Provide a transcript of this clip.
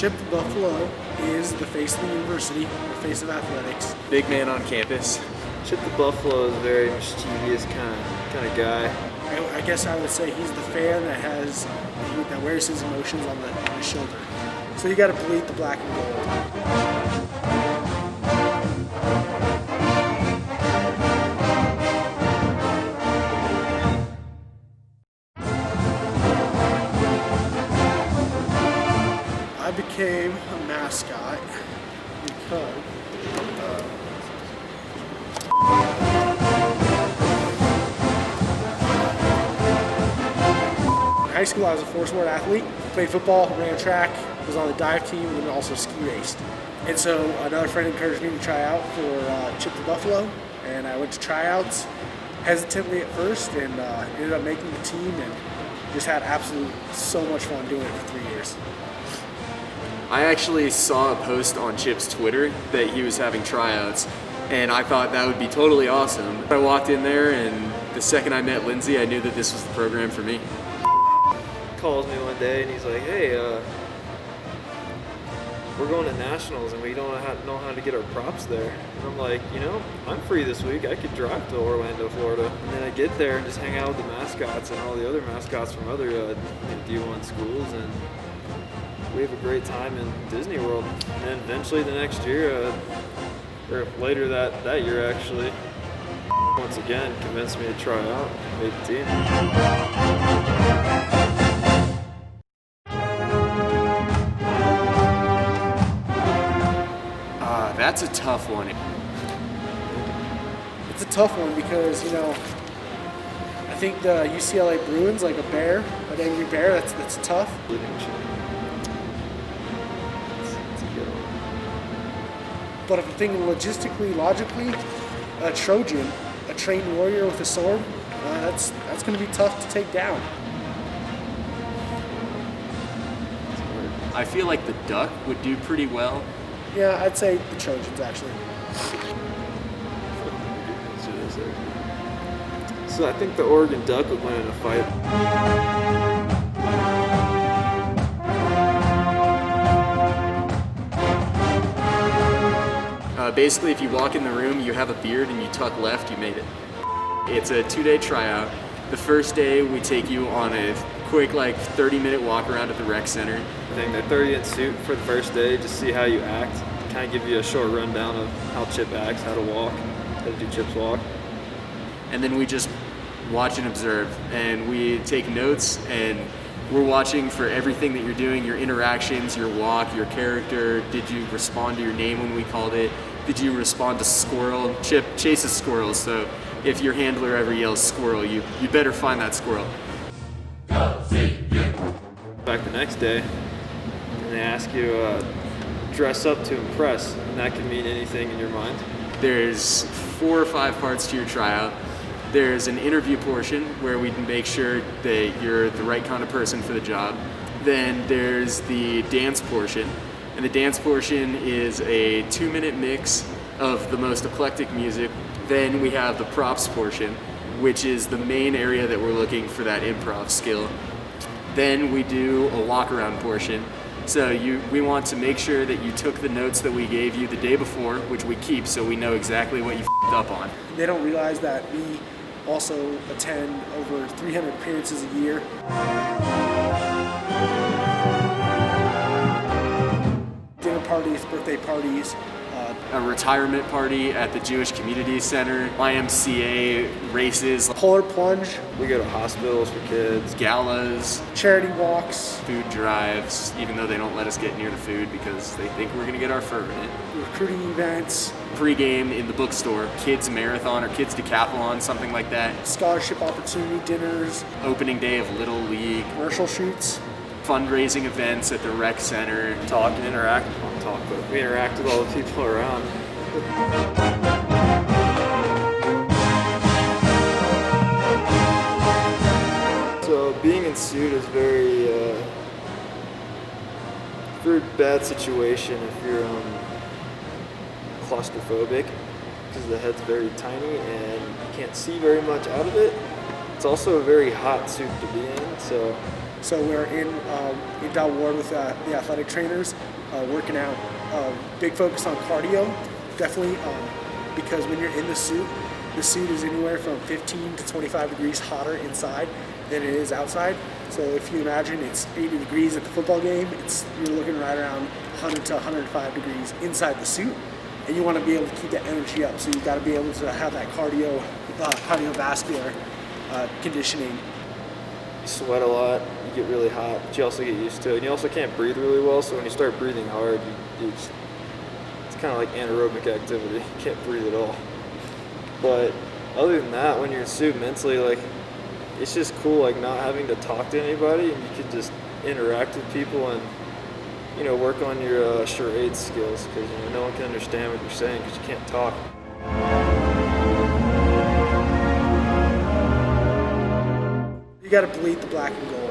Chip the Buffalo is the face of the university, the face of athletics. Big man on campus. Chip the Buffalo is a very mischievous kind of guy. I guess I would say he's the fan that wears his emotions on his shoulder. So you got to bleed the black and gold. I became a mascot because in high school I was a four-sport athlete. Played football, ran track, was on the dive team, and then also ski raced. And so another friend encouraged me to try out for Chip the Buffalo, and I went to tryouts hesitantly at first, and ended up making the team, and just had so much fun doing it for 3 years. I actually saw a post on Chip's Twitter that he was having tryouts, and I thought that would be totally awesome. I walked in there, and the second I met Lindsay, I knew that this was the program for me. Calls me one day and he's like, "Hey, we're going to nationals and we don't know how to get our props there." And I'm like, I'm free this week. I could drive to Orlando, Florida. And then I get there and just hang out with the mascots and all the other mascots from other D1 schools, and we have a great time in Disney World. And then eventually the next year, or later that year actually, once again convinced me to try out, made the team. That's a tough one. It's a tough one because, I think the UCLA Bruins, like an angry bear, that's tough. It's a good one. But if I'm thinking logistically, logically, a Trojan, a trained warrior with a sword, that's going to be tough to take down. I feel like the duck would do pretty well. Yeah, I'd say the Trojans, actually. So I think the Oregon Duck would win in a fight. Basically, if you walk in the room, you have a beard, and you tuck left, you made it. It's a 2-day tryout. The first day, we take you on a quick, 30-minute walk around at the rec center. They throw you in suit for the first day, just see how you act. Kind of give you a short rundown of how Chip acts, how to walk, how to do Chip's walk. And then we just watch and observe, and we take notes, and we're watching for everything that you're doing, your interactions, your walk, your character. Did you respond to your name when we called it? Did you respond to squirrel? Chip chases squirrels, so if your handler ever yells squirrel, you better find that squirrel. Back the next day, and they ask you, dress up to impress, and that can mean anything in your mind. There's 4 or 5 parts to your tryout. There's an interview portion where we make sure that you're the right kind of person for the job. Then there's the dance portion, and the dance portion is a 2-minute mix of the most eclectic music. Then we have the props portion, which is the main area that we're looking for that improv skill. Then we do a walk-around portion. So we want to make sure that you took the notes that we gave you the day before, which we keep so we know exactly what you f***ed up on. They don't realize that we also attend over 300 appearances a year. Dinner parties, birthday parties. A retirement party at the Jewish Community Center, YMCA races, Polar plunge. We go to hospitals for kids. galas, Charity walks. food drives, even though they don't let us get near the food because they think we're going to get our fur in it. Recruiting events. Pre-game in the bookstore, kids marathon or kids decathlon, something like that. Scholarship opportunity dinners. Opening day of Little League. Commercial shoots. Fundraising events at the rec center. Talk and interact. Not talk, but we interact with all the people around. So being in suit is very bad situation if you're claustrophobic, because the head's very tiny and you can't see very much out of it. It's also a very hot suit to be in, so we're in Bell Ward with the athletic trainers. working out. Big focus on cardio, definitely, because when you're in the suit is anywhere from 15 to 25 degrees hotter inside than it is outside. So if you imagine it's 80 degrees at the football game, you're looking right around 100 to 105 degrees inside the suit, and you want to be able to keep that energy up. So you've got to be able to have that cardiovascular conditioning. You sweat a lot, you get really hot, but you also get used to it. And you also can't breathe really well, so when you start breathing hard, it's kind of like anaerobic activity. You can't breathe at all. But other than that, when you're in suit mentally, like, it's just cool, like, not having to talk to anybody, and you can just interact with people and, you know, work on your charade skills, because, you know, no one can understand what you're saying because you can't talk. You got to bleed the black and gold.